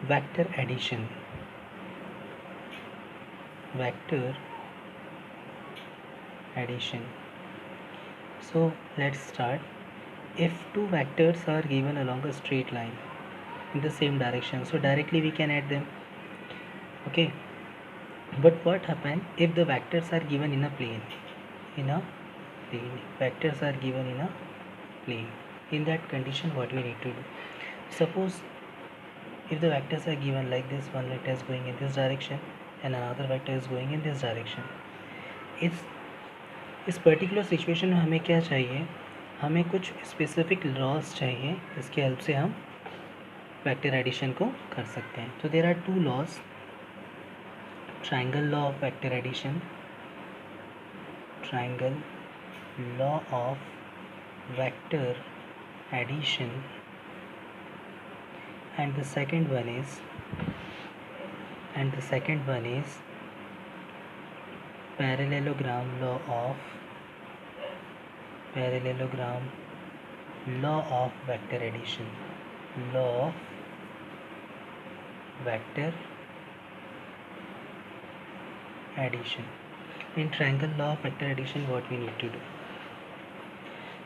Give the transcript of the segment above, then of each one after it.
vector addition. Vector addition. So let's start. If two vectors are given along a straight line in the same direction, so directly we can add them. Okay, but what happens if the vectors are given in a plane? Vectors are given in a plane. In that condition, what we need to do? Suppose if the vectors are given like this, one vector is going in this direction and another vector is going in this direction. इस particular situation में हमें क्या चाहिए? हमें कुछ specific laws चाहिए जिसकी help से हम वेक्टर एडिशन को कर सकते हैं. तो there are two laws. Triangle law of vector addition, triangle law of vector addition, and the second one is parallelogram law of vector addition. Law of vector addition. In triangle law of vector addition, what we need to do?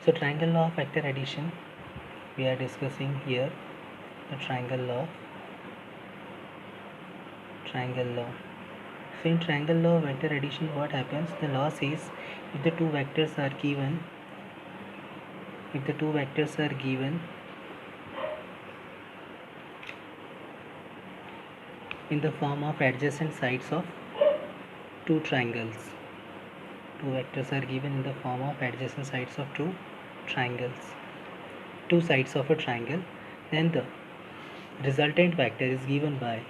So triangle law of vector addition, we are discussing here the triangle law. So in triangle law of vector addition, what happens? The law says if the two vectors are given in the form of adjacent sides of two triangles. Two vectors are given in the form of adjacent sides of two sides of a triangle. Then the resultant vector is given by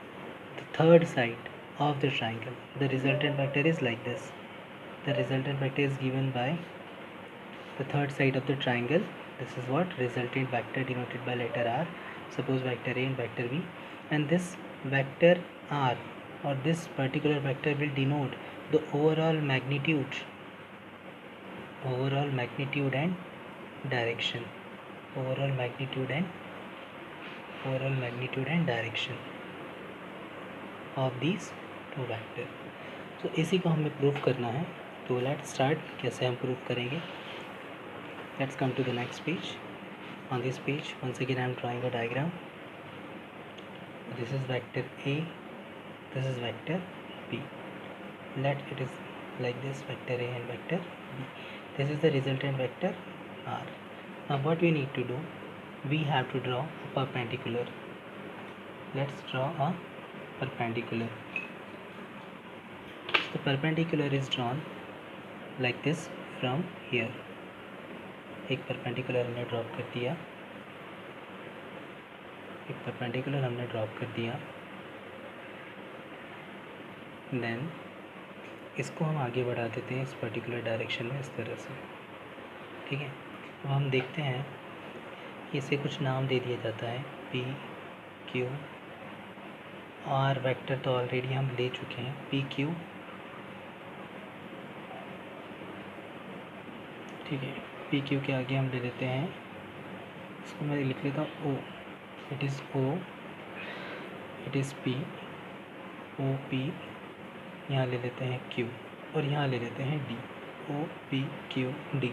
the third side of the triangle. The resultant vector is like this. The resultant vector is given by the third side of the triangle. This is what resultant vector denoted by letter R. Suppose vector A and vector B, and this vector R or this particular vector will denote the overall magnitude and direction. Overall magnitude and direction of these two vectors. So इसी को हमें prove करना है. तो let's start. कैसे हम prove करेंगे? Let's come to the next page. On this page, once again I am drawing a diagram. This is vector A, this is vector B. Let it is like this, vector A and vector B. This is the resultant vector R. Now what we need to do? We have to draw a perpendicular. Let's draw a perpendicular. So the perpendicular is drawn like this from here. एक perpendicular हमने drop कर दिया. Then इसको हम आगे बढ़ा देते हैं इस पर्टिकुलर डायरेक्शन में, इस तरह से. ठीक है. अब हम देखते हैं कि इसे कुछ नाम दे दिया जाता है. पी क्यू आर वेक्टर तो ऑलरेडी हम ले चुके हैं. P Q. ठीक है. पी क्यू के आगे हम ले लेते हैं, इसको मैं लिख लेता हूँ O. It is O, it is P, O P. यहाँ ले लेते हैं क्यू और यहाँ ले लेते हैं D. O P Q D.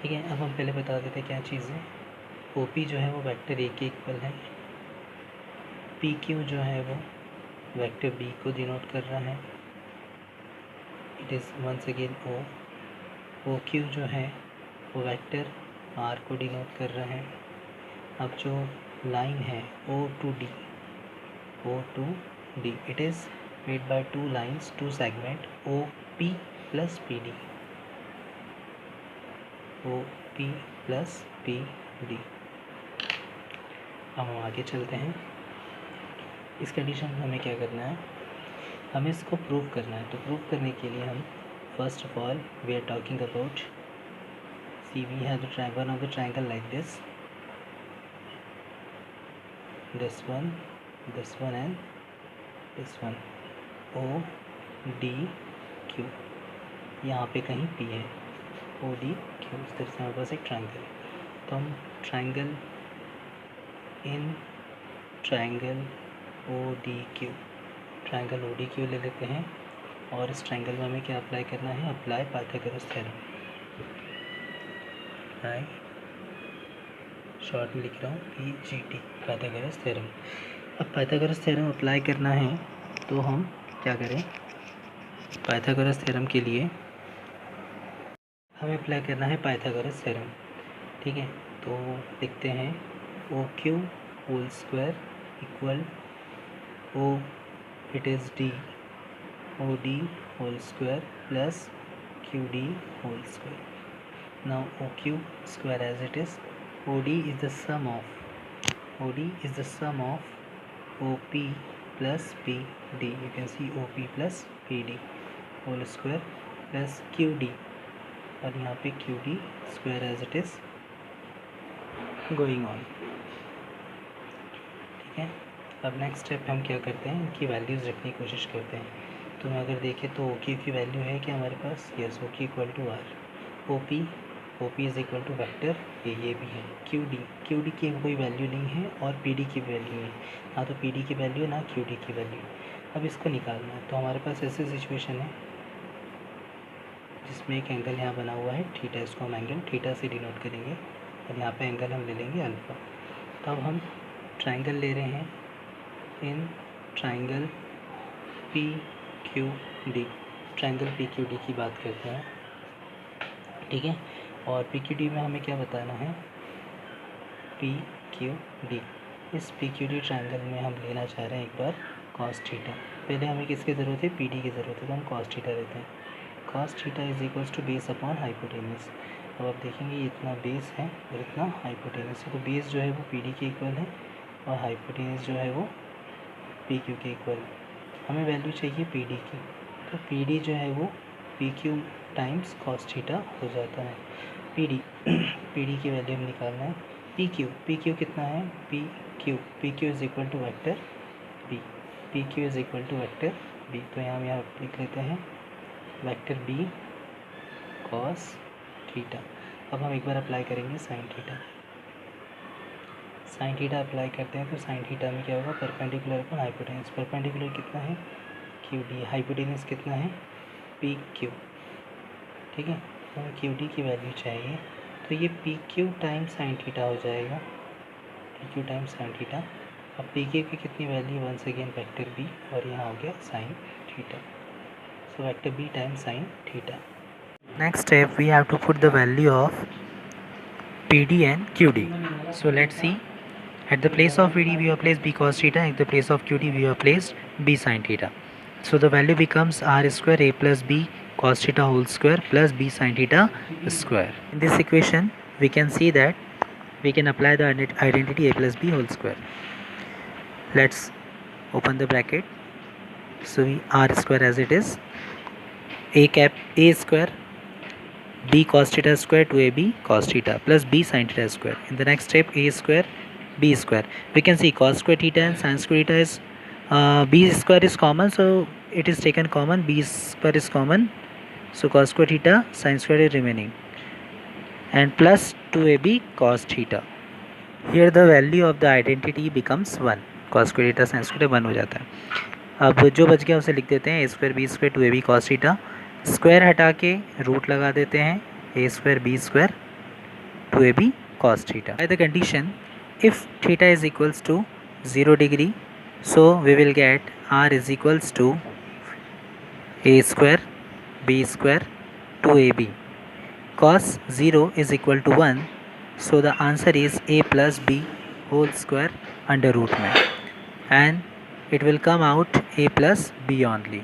ठीक है. अब हम पहले बता देते हैं क्या चीज़ है. ओ पी जो है वो वेक्टर ए के इक्वल है. पी क्यू जो है वो वेक्टर बी को डिनोट कर रहा है. It is once again O. O Q जो है वो वेक्टर आर को डिनोट कर रहा है. अब जो लाइन है O to D, it is made by two lines, two segment, O P plus P D. O P plus P D. अब हम आगे चलते हैं. इस कंडीशन में हमें क्या करना है? हमें इसको प्रूव करना है. तो प्रूव करने के लिए हम first of all we are talking about, see we have the one of the triangle like this one and this one, O D Q. यहाँ पे कहीं P है. O D Q. इस तरह से हमारे पास एक ट्रायंगल है. तो हम ट्रायंगल ODQ, ट्रायंगल ODQ ले लेते हैं और इस ट्रायंगल में हमें क्या अप्लाई करना है, apply Pythagoras theorem. Apply, short में लिख रहा हूँ PGT, पाइथागोरस थ्योरम। अब पाइथागोरस थ्योरम अप्लाई करना है तो हम क्या करें, पाइथागोरस थ्योरम के लिए हमें अप्लाई करना है पाइथागोरस थ्योरम। ठीक है, तो लिखते हैं OQ whole square equal O, it is D, OD whole square plus QD whole square. Now OQ square as it is, OD is the sum of OP plus PD. You can see OP plus PD whole square plus QD, और यहाँ पे QD square as it is going on। ठीक है, अब next step हम क्या करते हैं, इनकी वैल्यूज़ रखने की कोशिश करते हैं। तो मैं अगर देखें तो OQ की वैल्यू है कि हमारे पास, yes, OQ equal to R, OP is equal to vector ये भी है। QD की कोई वैल्यू नहीं है और PD की वैल्यू नहीं, ना तो PD की वैल्यू है ना QD की वैल्यू। अब इसको निकालना है, तो हमारे पास ऐसी सिचुएशन है जिसमें एक एंगल यहाँ बना हुआ है थीटा, इसको हम एंगल थीटा से डिनोट करेंगे और यहाँ पे एंगल हम ले लेंगे अल्फ़ा। तो अब हम ट्रायंगल ले रहे हैं in triangle PQD, triangle PQD की बात करते हैं। ठीक है, और PQD में हमें क्या बताना है, PQD, इस PQD ट्रायंगल में हम लेना चाह रहे हैं एक बार cos थीटा। पहले हमें किसकी ज़रूरत है, PD की ज़रूरत है, तो हम cos थीटा लेते हैं। cos theta is equals to base upon hypotenuse. अब आप देखेंगे ये इतना बेस है और इतना हाइपोटेनस है, तो बेस जो है वो PD के इक्वल है और हाइपोटेनस जो है वो PQ के इक्वल है। हमें वैल्यू चाहिए PD की, तो PD जो है वो PQ टाइम्स cos थीटा हो जाता है। PD की वैल्यू हम निकालना है। PQ कितना है, PQ is equal to vector B, PQ is equal to vector B। तो यहाँ हम यहाँ लिख लेते हैं वैक्टर B cos थीटा। अब हम एक बार अप्लाई करेंगे साइन थीटा अप्लाई करते हैं, तो साइन थीटा में क्या होगा, परपेंडिकुलर अपॉन हाइपोटेनस। परपेंडिकुलर कितना है, QD, हाइपोटेनस कितना है, PQ। ठीक है, तो हमें QD की वैल्यू चाहिए, तो ये PQ टाइम्स साइन थीटा हो जाएगा, PQ टाइम्स साइन थीटा। अब PQ की कितनी value, once again vector B, और यहाँ हो गया sine theta, so vector B times sine theta. Next step we have to put the value of PD and QD. So let's see, at the place of PD we have placed B cos theta, at the place of QD we have placed B sin theta. So the value becomes R square A plus B cos theta whole square plus B sin theta square. In this equation we can see that we can apply the identity A plus B whole square. Let's open the bracket. So we R square as it is, A square B cos theta square to AB cos theta plus B sin theta square. In the next step, A square B square. We can see cos square theta and sin square theta is B square is common, so it is taken common. B square is common, so cos square theta sin square is remaining, and plus 2AB cos theta. Here the value of the identity becomes 1. cos square theta sin square 1 हो जाता है। अब जो बच गया उसे लिख देते हैं A square B square 2AB cos theta, square हटा के रूट लगा देते हैं A square B square 2AB cos theta. By the condition, if theta is equals to 0 degree, so we will get R is equals to A square B square 2AB. Cos 0 is equal to 1, so the answer is A plus B whole square under root में, and it will come out A plus B only.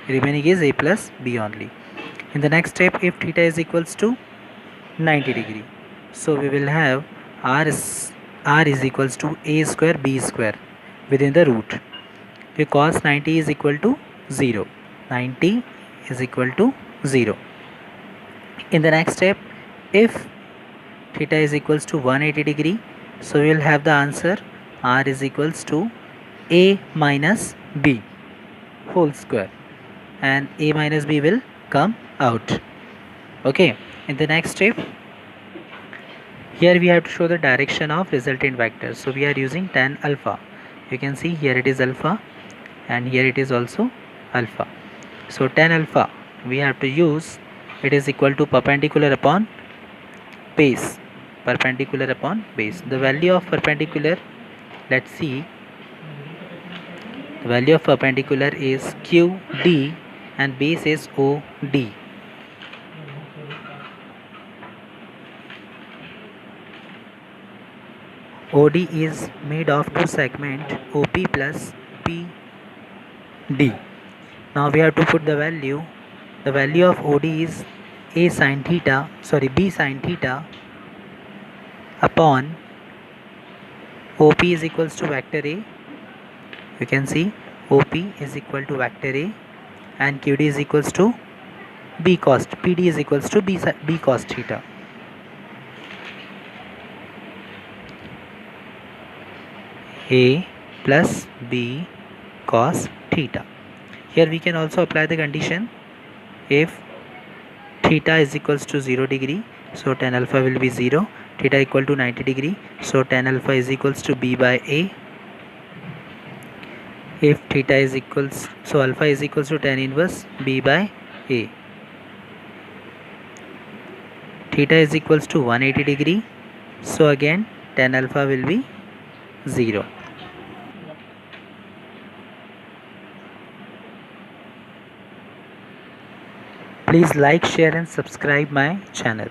Remaining is A plus B only. In the next step, if theta is equals to 90 degree, so we will have R is equals to A square B square within the root, because 90 is equal to 0. 90 is equal to 0. In the next step, if theta is equals to 180 degree, so we will have the answer R is equals to A minus B whole square, and A minus B will come out. Okay, in the next step, here we have to show the direction of resultant vector, so we are using tan alpha. You can see here it is alpha and here it is also alpha. So tan alpha we have to use, it is equal to perpendicular upon base. Perpendicular upon base. The value of perpendicular, let's see, the value of perpendicular is QD and base is OD. OD is made of two segment OP plus PD. Now we have to put the value. The value of OD is B sin theta upon OP is equals to vector A. You can see OP is equal to vector A and QD is equals to B cos, PD is equals to B cos theta. A plus B cos theta. Here we can also apply the condition. If theta is equals to 0 degree, so tan alpha will be 0. Theta equal to 90 degree, so tan alpha is equals to B by A. If theta is equals, so alpha is equals to tan inverse B by A. Theta is equals to 180 degree, so again tan alpha will be 0. Please like, share and subscribe my channel.